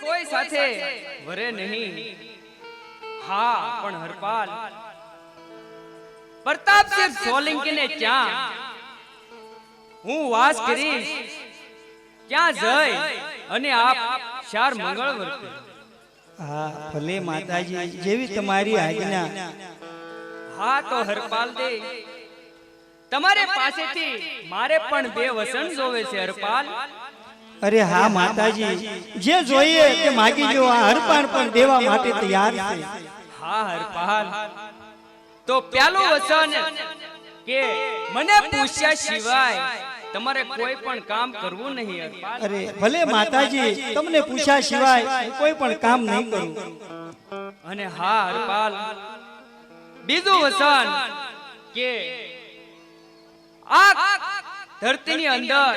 કોઈ સાથે વરે નહીં. હા પણ હરપાલ, પ્રતાપસિંહ સોલંકીને ક્યાં હું વાસ કરીશ, ક્યાં જઈ અને આપ શાર મંગળ વર્તે. હા ભલે માતાજી, જેવી તમારી આજ્ઞા. હા તો હરપાલ દે, તમારે પાસેથી મારે પણ 2 વસન જોવે છે હરપાલ. અરે હા માતાજી, જે જોઈએ તે માગી જો. આ હરપાલ પણ દેવા માટે તૈયાર છે. હા હરપાલ, તો પહેલું વસન કે મને પૂછ્યા સિવાય તમારે કોઈ પણ કામ કરવું નહીં હરપાલ. અરે ભલે માતાજી, તમને પૂછ્યા સિવાય કોઈ પણ કામ નહીં કરું. અને હા હરપાલ, બીજું વસન કે આ ધરતીની અંદર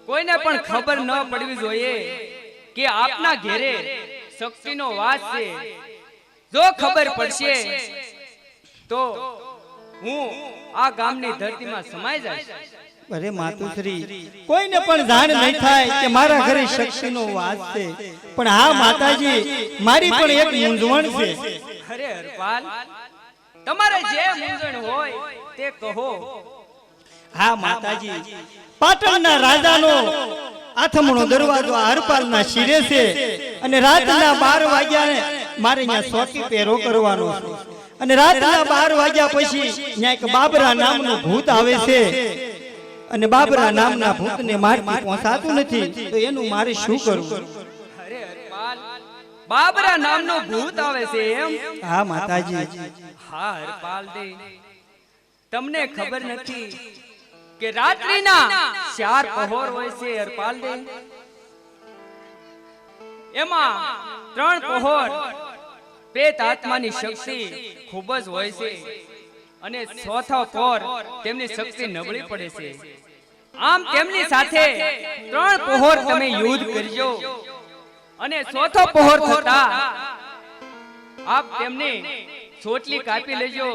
કોઈને પણ ખબર ન પડવી જોઈએ કે આપના ઘેરે શક્તિનો વાસ છે. જો ખબર પડશે તો હું આ ગામની ધરતીમાં સમાઈ જઈશ. અરે માતુશ્રી, કોઈને પણ જાણ નહીં થાય કે મારા ઘરે શક્તિનો વાસ છે. પણ હા માતાજી, મારી પણ એક મૂંઝવણ છે. અરે હરપાલ, તમારે જે મૂંઝવણ હોય તે કહો. હા માતાજી, પાટણના રાજાનો આથમણો દરવાજો હરપાલના શિરે છે અને રાતના 12 વાગ્યાને મારે અહીંયા સોટી પેરો કરવાનો છે. અને રાતના 12 વાગ્યા પછી ત્યાં એક બાબરા નામનું ભૂત આવે છે અને બાબરા નામના ભૂતને મારથી પહોંચાતું નથી. તો એનું મારે શું કરવું? અરે હરપાલ, બાબરા નામનો ભૂત આવે છે એમ? હા માતાજી. હા હરપાલ દે, તમને ખબર નથી કે રાત્રિના 4 પહોર હોય છે હરપાલ દે. એમાં 3 પહોર પ્રેત આત્માની શક્તિ ખૂબ જ હોય છે અને ચોથો પહોર તેમની શક્તિ નબળી પડે છે. આમ તેમની સાથે 3 પહોર તમે યુદ્ધ કરજો અને ચોથો પહોર થતા આપ તેમની ચોટલી કાપી લેજો,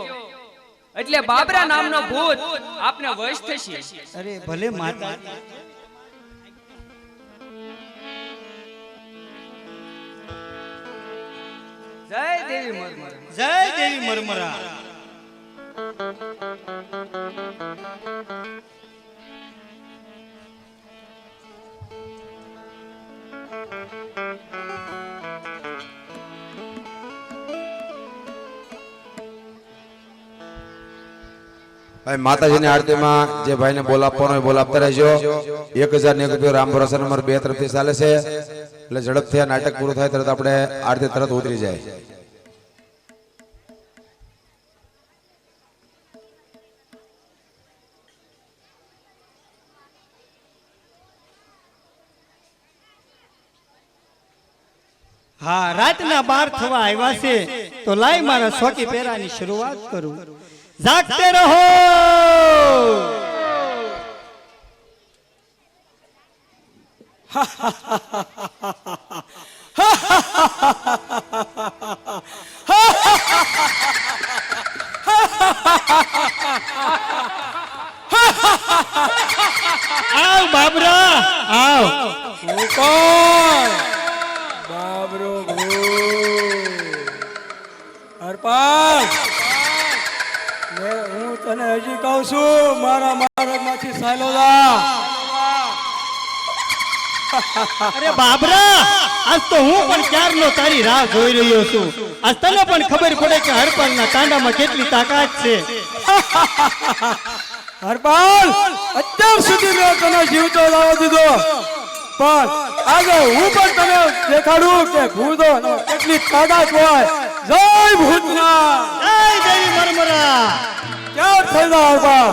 એટલે બાબરા નામનો ભૂત આપને વશ થશે. અરે ભલે માતાજી. જય દેવી મરમરા. જય દેવી મરમરા. માતાજીની આરતીમાં જે ભાઈને બોલાવવાનો હોય બોલાવતા રહેજો. 1001 રૂપિયા રામ ભરોસા નંબર 2 તરફથી ચાલે છે. એટલે ઝડપથી આ નાટક પૂરું થાય તરત આપણે આરતી તરત ઉતરી જાય. હા, રાતના 12 થવા આવ્યા છે તો લાઈ મારા સોટી પેરાની શરૂઆત કરું. જાગતે રહો. આવ બાબરા આવ. બાબરો હરપાલ, હું તને હજી કહું છું, મારા માર્ગમાંથી ચાલો જા. અરે બાબરા, આજ તો હું પણ ક્યારનો તારી રાહ જોઈ રહ્યો છું. આજ તને પણ ખબર પડે કે હરપાલના તાંડામાં કેટલી તાકાત છે. હરપાલ, અત્યાર સુધી મેં તને જીવતો લાવવા દીધો, પણ આજે હું પણ તને દેખાડું કે ભૂતો કેટલી તાકાત હોય. જય ભૂતનાથ, જય દેવી મરમરા. ક્યાં થઈ જા હરપાલ.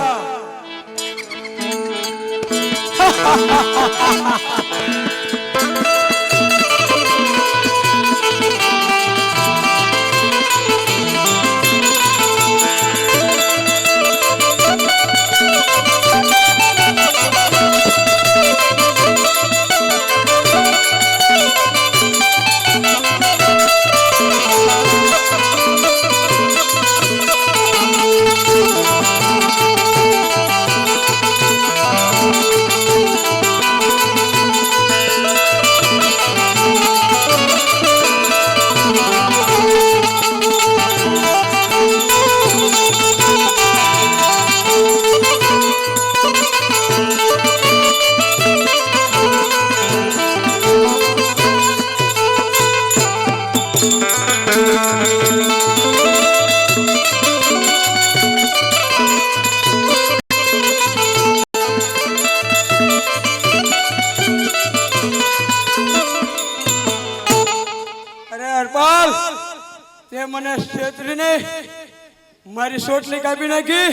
હરપાલ તે મને છેતરીને મારી સોટલી કાપી નાખી.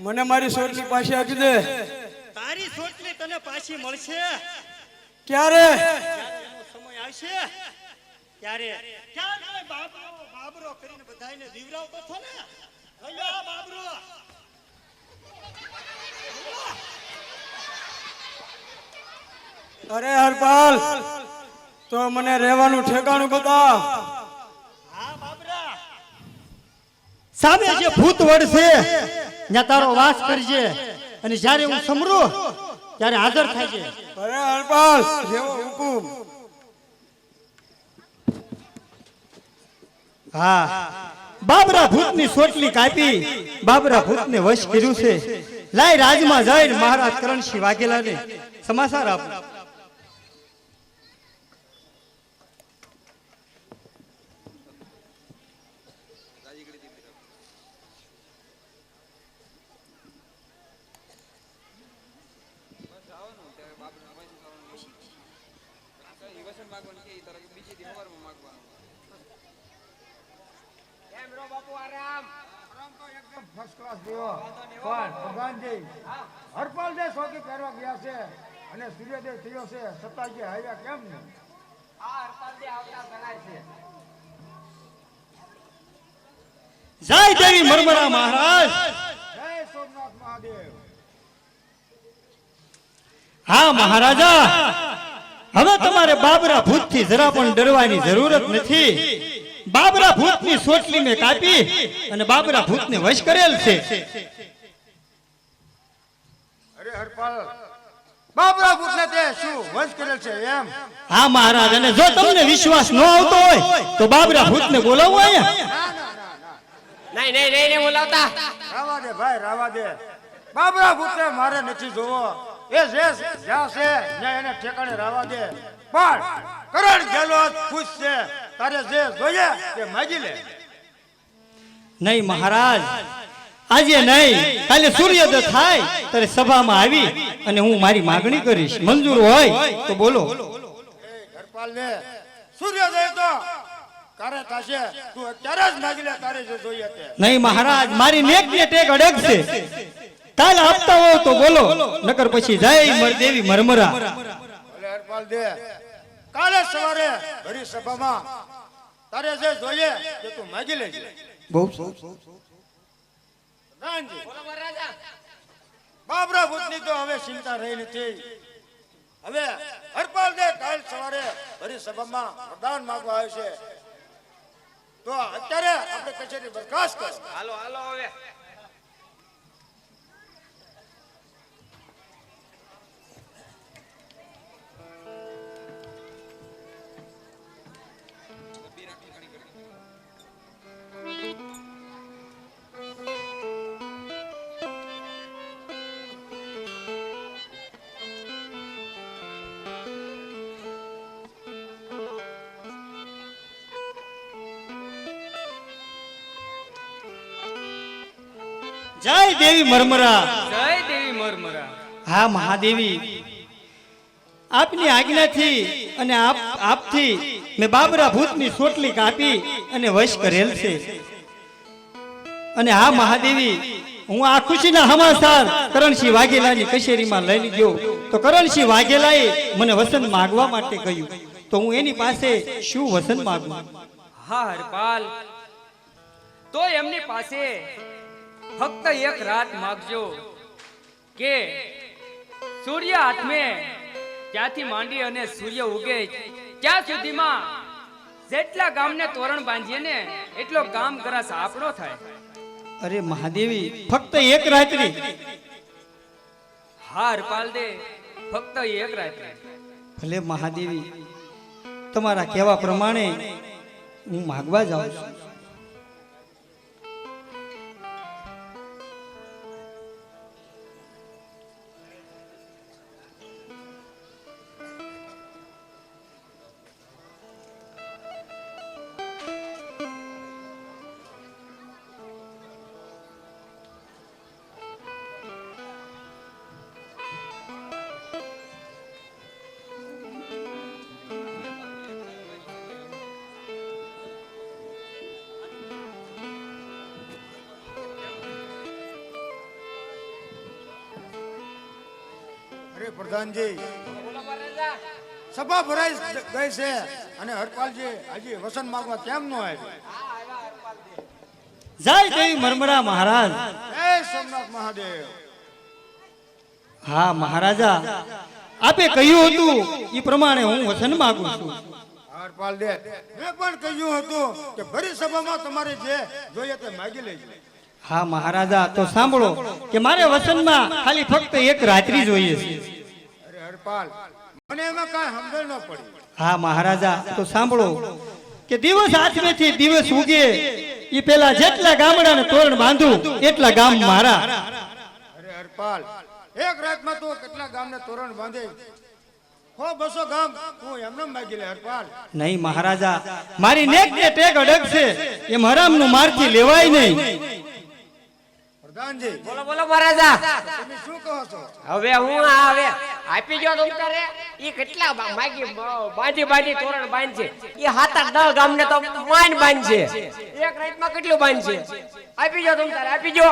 મને મારી સોટલી પાછી આપી દે. તારી સોટલી તને પાછી મળશે ક્યારે? સમય આવશે ત્યારે. ક્યાં બાબરો કરીને બધાયને દીવરાવતો છો ને. અલ્યા બાબરો. અરે હરપાલ તો મને રહેવાનું ઠેકાણું બતાવ. સામે જે ભૂત વડશે ત્યાં તારો વાસ કરજે અને જ્યારે હું સમરું ત્યારે હાજર થાય. અરે હરપાલ જેવો હુકુમ. હા, બાબરા ભૂતની સોટલી કાપી બાબરા ભૂતને વશ કર્યું છે. લાય રાજમાં જઈને મહારાજ કરણસિંહ વાઘેલાને સમાચાર આપ. હરપાલ દે સોકી પહેરવા ગયા છે અને સૂર્યોદય થયો છે સતાજી આવ્યા કેમ ને? જય દેવી મરમરા મહારાજ. જય સોમનાથ મહાદેવ. હા મહારાજા, હવે તમારે બાબરા ભૂતથી જરા પણ ડરવાની જરૂરત નથી. બાબરા ભૂતની સોટલી મેં કાપી અને બાબરા ભૂતને વશ કરેલ છે. અરે હરપાલ બાબરા ભૂતને તે શું વંશ કરેલ છે એમ? હા મહારાજ, અને જો તમને વિશ્વાસ ન આવતો હોય તો બાબરા ભૂતને બોલાવો અહીંયા. નહીં બોલાવતા. રાવા દે ભાઈ રાવા દે. બાબરા ભૂતને મારે નથી જોવો. એ જે જ્યાં છે ત્યાં એને ઠેકાણે રાવા દે. પણ કરણ ગેલો ખુશ છે. તારે જે જોઈએ તે માગી લે. નહીં મહારાજ, આજે નહીં, કાલે સૂર્યોદય થાય ત્યારે સભામાં આવી અને હું મારી માગણી કરીશ. મંજૂર હોય તો બોલો. હરપાલ ને સૂર્યોદય તો તારે થશે. તું અત્યારે જ માગી લે તારે જે જોઈએ તે. નહીં મહારાજ, મારી નેક ને ટેક અડગ છે. કાલે આપતા હો તો બોલો, નકર પછી જય મરદેવી મરમરા. ભલે હરપાલ દે. કાલે સવારે ભરી સભામાં તારે જે જોઈએ તે તું માગી લેજે. બહુ પ્રધાનજી, બાબરા ભૂતની તો હવે ચિંતા રહી નથી. હવે હરપાલ દે કાલ સવારે ભરી સભામાં વરદાન માંગવા આવે છે. તો અત્યારે આપણે કચેરી બરખાસ્ત કરો. હાલો હવે. જય દેવી મરમરા. જય દેવી મરમરા. હા મહાદેવી, આપની આજ્ઞાથી અને આપથી મેં બાબરા ભૂતની સોટલી કાપી અને વશ કરેલ છે. અને હા મહાદેવી, હું આ ખુશીના સમાચાર કરણસિંહ વાઘેલાની કચેરીમાં લઈ ગયો તો કરણસિંહ વાઘેલાએ મને વસન માંગવા માટે કહ્યું. તો હું એની પાસે શું વસન માંગુ? હા હરપાલ, તો એમની પાસે ફક્ત એક રાત માગજો કે સૂર્ય આઠમે ત્યાંથી માંડી અને સૂર્ય ઉગે ત્યાં સુધીમાં જેટલા ગામને તોરણ બાંધીએ ને એટલો કામ કરાશ આપણો થાય. અરે મહાદેવી, ફક્ત એક રાત્રિ? હા હરપાલ દે, ફક્ત એક રાત્રિ. ભલે મહાદેવી, તમારા કહેવા પ્રમાણે હું માગવા જાઉં છું. અરે પ્રધાનજી સભા ભરાઈ ગઈ છે અને હરપાલજી હજી વસન માંગવા કેમ ન આવ્યા? જય દેવી મરમરા મહારાજ. જય સોમનાથ મહાદેવ. હા મહારાજા, આપે કહ્યું હતું એ પ્રમાણે હું વચન માંગુ છું. હરપાલ દે, મેં પણ કહ્યું હતું કે ભરી સભામાં તમારે જે જોઈએ તે માગી લેજો. હા મહારાજા, તો સાંભળો કે મારે વચનમાં ખાલી ફક્ત એક રાત્રિ જોઈએ છે. અરે હરપાલ, મને એમાં કાંઈ સમજણ ન પડી. હા મહારાજા, તો સાંભળો કે દિવસ આથમેથી દિવસ ઉગે એ પેલા જેટલા ગામડાને તોરણ બાંધું એટલા ગામ મારા. અરે હરપાલ, એક રાતમાં તો કેટલા ગામને તોરણ બાંધે? 100-200 ગામ હું એમને માગી લે હરપાલ. નહીં મહારાજા, મારી નેક ને ટેક અડગ છે, એમ હરામનું મારથી લેવાય નહીં. પ્રધાનજી, બોલો બોલો મહારાજા. તમે શું કહો છો? હવે હું હવે આપી જો તમ તારે ઈ કેટલા માગી બાંધી તોરણ બાંધશે. ઈ 7-8-10 ગામને તો માન બાંધશે. એક રાતમાં કેટલું બાંધશે? આપી જો તમ તારે આપી જો.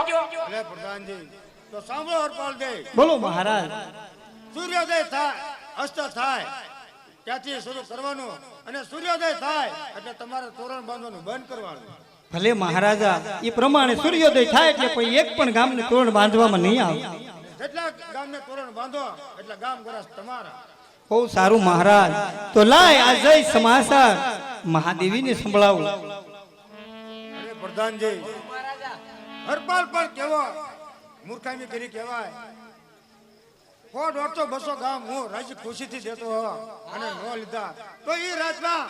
અરે પ્રધાનજી, તો સાંભળો હરપાલ દે. બોલો મહારાજ. સૂર્યોદય થાય, અસ્ત થાય ત્યાંથી શરૂ કરવાનું અને સૂર્યોદય થાય એટલે તમારે તોરણ બાંધવાનું બંધ કરવાનું. ભલે મહારાજા, એ પ્રમાણે સૂર્યોદય થાય એટલે કોઈ એક પણ ગામને તોરણ બાંધવામાં નહીં આવે. જેટલા ગામને તોરણ બાંધો એટલા ગામ ગરાસ તમારા. બહુ સારું મહારાજ, તો લાય આ જય સમાચાર મહાદેવીને સંભળાવું. અરે પ્રધાનજી, હરપાલ પણ કેવો મૂર્ખામી કરી કહેવાય. 100-150-200 ગામ હું રાજી ખુશીથી દેતો અને ન લીધા તો એ રાતમાં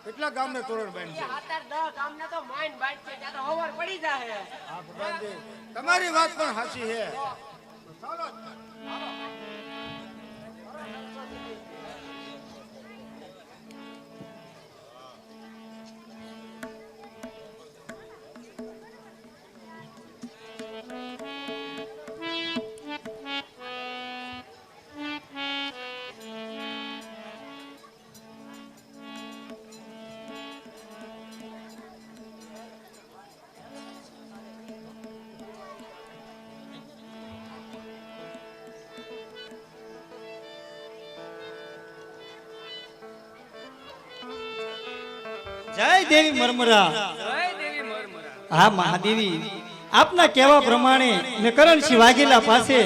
કેટલા ગામને તોરણ બાંધશે? 7-8-10 ગામને તો માન બાંધશે. ત્યાં તો હવાર પડી જાય. હા પ્રધાનજી, તમારી વાત પણ સાચી છે. જય દેવી મરમરા. જય દેવી મરમરા. હા મહાદેવી, આપના કહેવા પ્રમાણે મેં કરણસિંહ વાઘેલા પાસે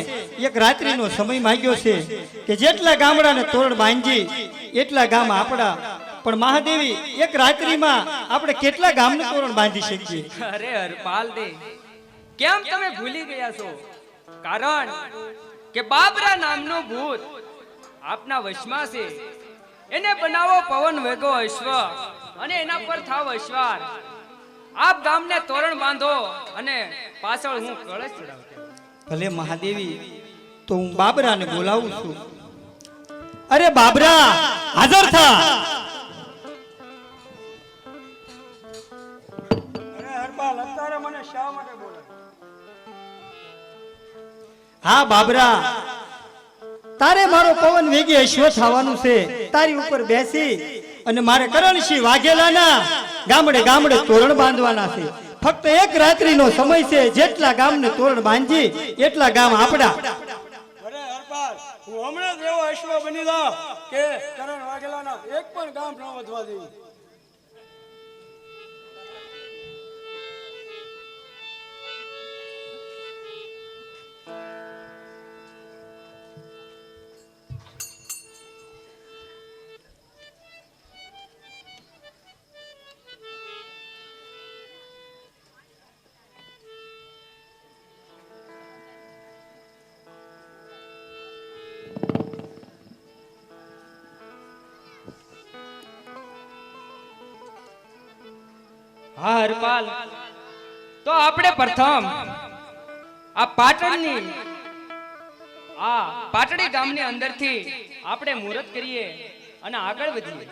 એક રાત્રિનો સમય માંગ્યો છે કે જેટલા ગામડાને તોરણ બાંધી એટલા ગામ આપણા. પણ મહાદેવી, એક રાત્રિમાં આપણે કેટલા ગામને તોરણ બાંધી શકીએ? અરે હરપાલ દે, કેમ તમે ભૂલી ગયા છો? કારણ કે બાબરા નામનો ભૂત આપના વશમાં છે. એને બનાવો પવન વેગો અશ્વ અને એના પર થાવ અશ્વાર. આપ ગામને તોરણ બાંધો અને પાછળ હું કળશ ચડાવતો. ભલે મહાદેવી, તો હું બાબરાને બોલાવું છું. અરે બાબરા, હાજર થા. અરે હરપાલ, અત્યારે મને શા માટે બોલે? હા બાબરા, તારે મારો પવન વેગી અશ્વ થવાનું છે. તારી ઉપર બેસી અને મારે કરણસિંહ વાઘેલાના ગામડે ગામડે તોરણ બાંધવાના છે. ફક્ત એક રાત્રિનો સમય છે. જેટલા ગામને તોરણ બાંધી એટલા ગામ આપડા. અરે હરપાલ, હું હમણાં જ એવો અશ્વ બની જાઉં કે કરણ વાઘેલાના એક પણ ગામ ન વધવા દેવું. હા હરપાલ, તો આપણે પ્રથમ આ પાટણની પાટડી ગામની અંદરથી આપણે મુહૂર્ત કરીએ અને આગળ વધીએ.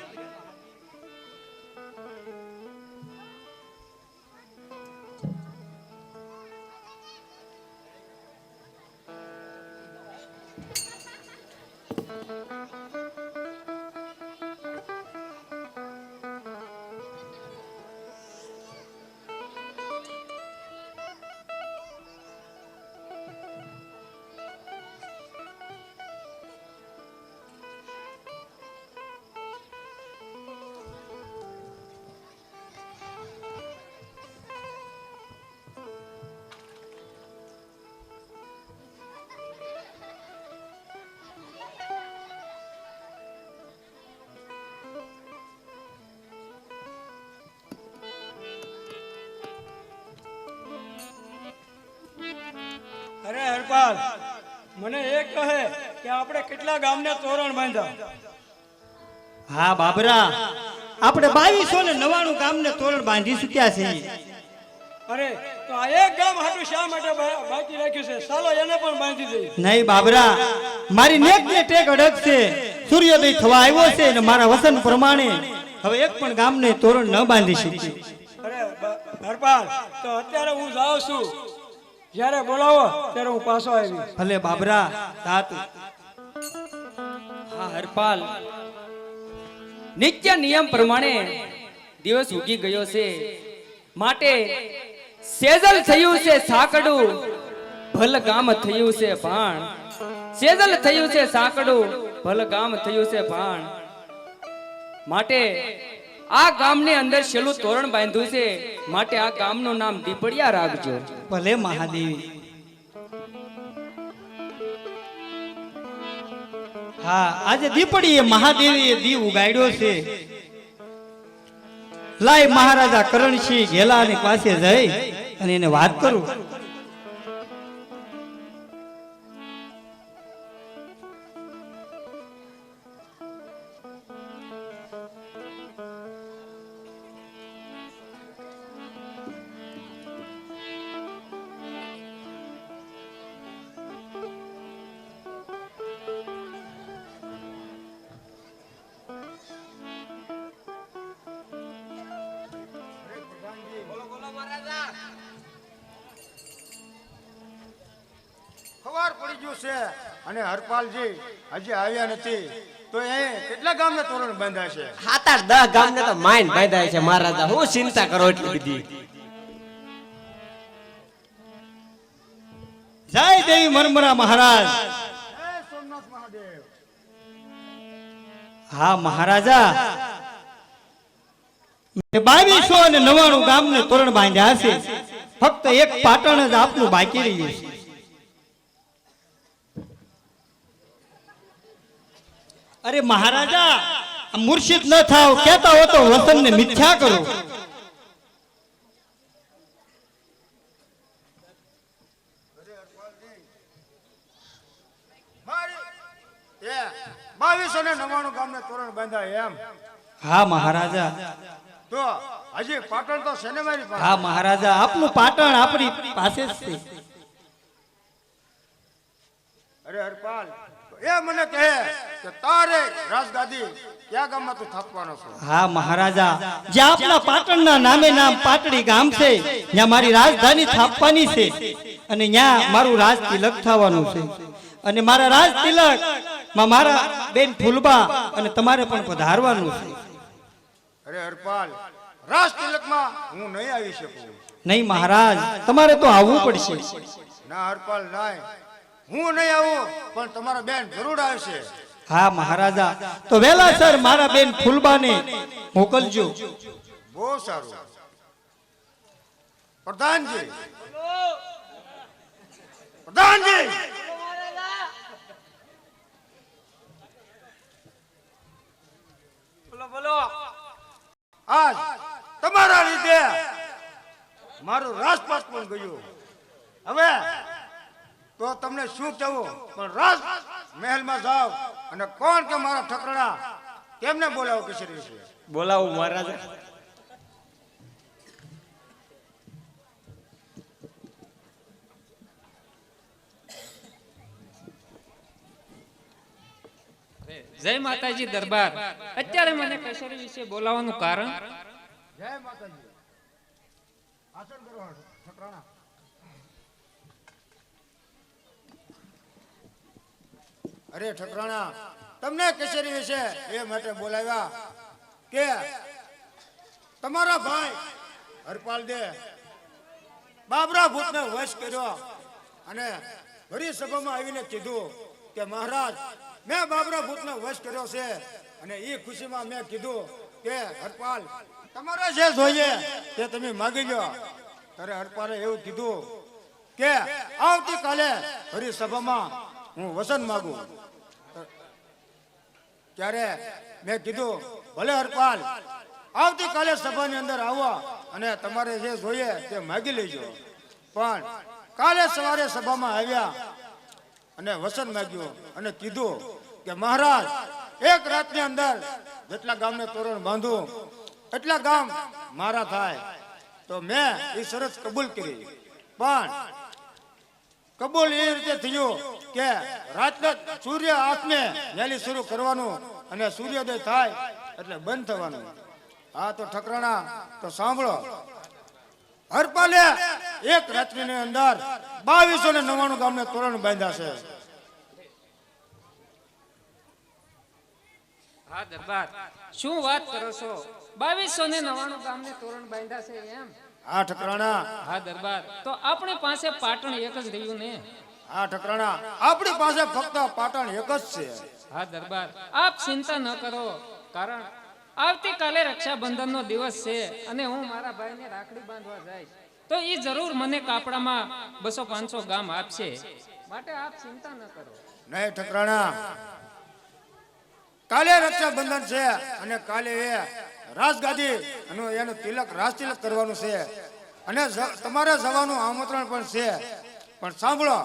હરપાલ મને એક કહે કે આપણે કેટલા ગામને તોરણ બાંધ્યા? હા બાબરા, આપણે 2299 ગામને તોરણ બાંધી ચૂક્યા છે. અરે તો આ એક ગામ હાટું શા માટે બાકી રાખ્યું છે? ચાલો એને પણ બાંધી દઈએ. નહીં બાબરા, મારી નેક ને ટેક અડગ છે. સૂર્યોદય થવા આવ્યો છે અને મારા વસન પ્રમાણે હવે એક પણ ગામને તોરણ ન બાંધી શકીએ. અરે હરપાલ, તો અત્યારે હું જાઉં છું. જ્યારે બોલાવો ત્યારે હું પાછો આવી. ભલે બાબરા, તાત હા હરપાલ, નિત્ય નિયમ પ્રમાણે દિવસ ઉગી ગયો છે, માટે સેજલ થયું છે સાકડું, ભલ ગામ થયું છે ભાણ. સેજલ થયું છે સાકડું, ભલ ગામ થયું છે ભાણ. માટે આ ગામની અંદર છેલ્લું તોરણ બાંધ્યું છે, માટે આ ગામનું નામ દીપડિયા રાખજો. ભલે મહાદેવી. હા, આજે દીપડીએ મહાદેવીએ દીવ ઉગાડ્યો છે. લાય મહારાજા કરણસિંહ ઘેલાની પાસે જઈ અને એને વાત કરું. ખબર પડી ગયું છે અને હરપાલજી હજી આવ્યા નથી, તો એ કેટલા ગામને તોરણ બાંધ્યા છે? 7-8-10 ગામને તો માઇન બાંધાય છે મહારાજા. હું ચિંતા કરો એટલી બધી? જય દેવી મરમરા મહારાજ. જય સોમનાથ મહાદેવ. હા મહારાજા, 2299 ગામને તોરણ બાંધ્યા છે. ફક્ત એક પાટણ જ આપનું બાકી રહ્યું છે. અરે મહારાજા, મુર્શિદ ન થાવ, કહેતા હો તો વસનને મિથ્યા કરો. એ 2299 ગામને તોરણ બાંધ્યા એમ? હા મહારાજા. તો હજી પાટણ તો છે ને મારી પાસે? હા મહારાજા, આપનું પાટણ આપણી પાસે જ છે. અરે હરપાલ, એ મને કહે કે તારે રાજગાદી ક્યાં ગામમાં તું થાપવાનો છો? હા મહારાજા, જ્યાં આપના પાટણના નામે નામ પાટડી ગામ છે, ત્યાં મારી રાજધાની થાપવાની છે અને ત્યાં મારું રાજ તિલક થવાનું છે. અને મારા રાજ તિલક માં મારા બેન ફૂલબા અને તમારે પણ પધારવાનું છે. અરે હરપાલ, રાજ તિલકમાં હું નહીં આવી શકું. નહીં મહારાજ, તમારે તો આવવું પડશે. ના હરપાલ, ના, હું નહીં આવું, પણ તમારા બેન જરૂર આવશે. હા મહારાજા, તો વેલાસર મારા બેન ફૂલબાને મોકલજો. બહુ સારું. પ્રધાનજી, પ્રધાનજી, બોલો બોલો. આજ તમારા લીધે મારું રાજપાટ પણ ગયું. હવે તો તમને શું કહેવું, પણ રાજ મહેલમાં જાઓ અને કોણ કે મારા ઠકરણા કેમને બોલાવો કિશોરી છે? બોલાવું મહારાજા. જય માતાજી દરબાર. અત્યારે મને કેસરી વિશે બોલાવવાનું કારણ? જય માતાજી. આસન કરો ઠકરણા. અરે ઠકરાણા, તમને કેસરી વિશે એ માટે બોલાવ્યા કે તમારા ભાઈ હરપાલ દે બાબરા ભૂતને વશ કર્યો અને ભરી સભામાં આવીને કીધું કે મહારાજ, મેં બાબરા ભૂતને વશ કર્યો છે. અને એ ખુશીમાં મેં કીધું કે હરપાલ, તમારે જે જોઈએ તે તમે માગી લો. ત્યારે હરપાલે એવું કીધું કે આવતીકાલે ભરી સભામાં હું વસન માગું. ત્યારે મેં કીધું ભલે હરપાલ, આવતીકાલે સભાની અંદર આવો અને તમારે જે જોઈએ તે માગી લેજો. પણ કાલે સવારે સભામાં આવ્યા અને વસન માંગ્યું અને કીધું કે મહારાજ એક રાતની અંદર જેટલા ગામને તોરણ બાંધું એટલા ગામ મારા થાય. તો મેં એ શરત કબૂલ કરી, પણ કબૂલ એ રીતે થયું કે રાતના સૂર્ય આથમે નેલી શરૂ કરવાનું અને સૂર્યોદય થાય એટલે બંધ થવાનું. હા તો ઠકરાણા તો સાંભળો, હરપાલે એક રાત્રિની અંદર 2299 ગામને તોરણ બાંધ્યા છે. હા દરબાર, શું વાત કરો છો? 2299 ગામને તોરણ બાંધ્યા છે એમ? હા ઠકરાણા, હા દરબાર, તો આપણી પાસે પાટણ એક જ રહ્યું ને? હા ઠકરાણા, આપણી પાસે ફક્ત પાટણ એક જ છે. હા દરબાર, આપ ચિંતા ન કરો, કારણ આવતીકાલે રક્ષાબંધનનો દિવસ છે અને હું મારા ભાઈને રાખડી બાંધવા જઈશ, તો એ જરૂર મને કાપડામાં 200-500 ગામ આપશે, માટે આપ ચિંતા ન કરો. નહીં ઠકરાણા, કાલે રક્ષાબંધન છે અને કાલે એ રાજગાદી અને એનું તિલક રાજ તિલક કરવાનું છે અને તમારે જવાનું આમંત્રણ પણ છે. પણ સાંભળો,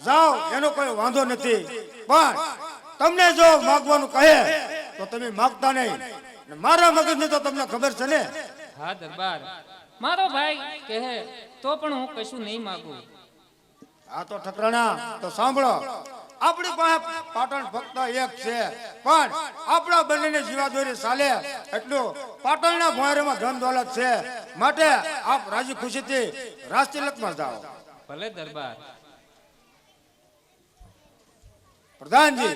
જાઓ એનો કોઈ વાંધો નથી, પણ તમને જો માગવાનું કહે તો તમે માગતા નહીં. મારા મગજની તો તમને ખબર છે ને. હા દરબાર, મારો ભાઈ કહે તો પણ હું કશું નહીં માગું. આ તો ઠકરાણા તો સાંભળો, આપણી પાસે પાટણ ફક્ત એક છે, પણ આપણા બંનેને જીવાદોરી ચાલે એટલું પાટણના ભોંયરામાં ધન દોલત છે, માટે આપ રાજી ખુશીથી રાજ તિલકમાં જાઓ. ભલે દરબાર. પ્રધાનજી,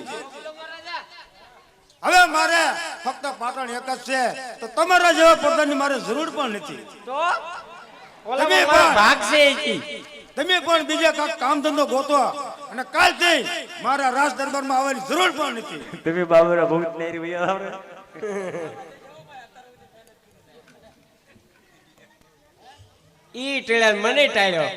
હવે મારે ફક્ત પાટણ એક જ છે, તો તમારા જેવા પ્રધાનની મારે જરૂર પણ નથી. તો ઓલામાં મારો ભાગ છે ઈ. તમે પણ બીજા કાંઈક કામ ધંધો ગોતો અને કાલથી મારા રાજ દરબારમાં આવવાની જરૂર પણ નથી. તમે બાબરા ભૂત નહીં રહી આવરે. ઈ ટેળા મને ટાળ્યો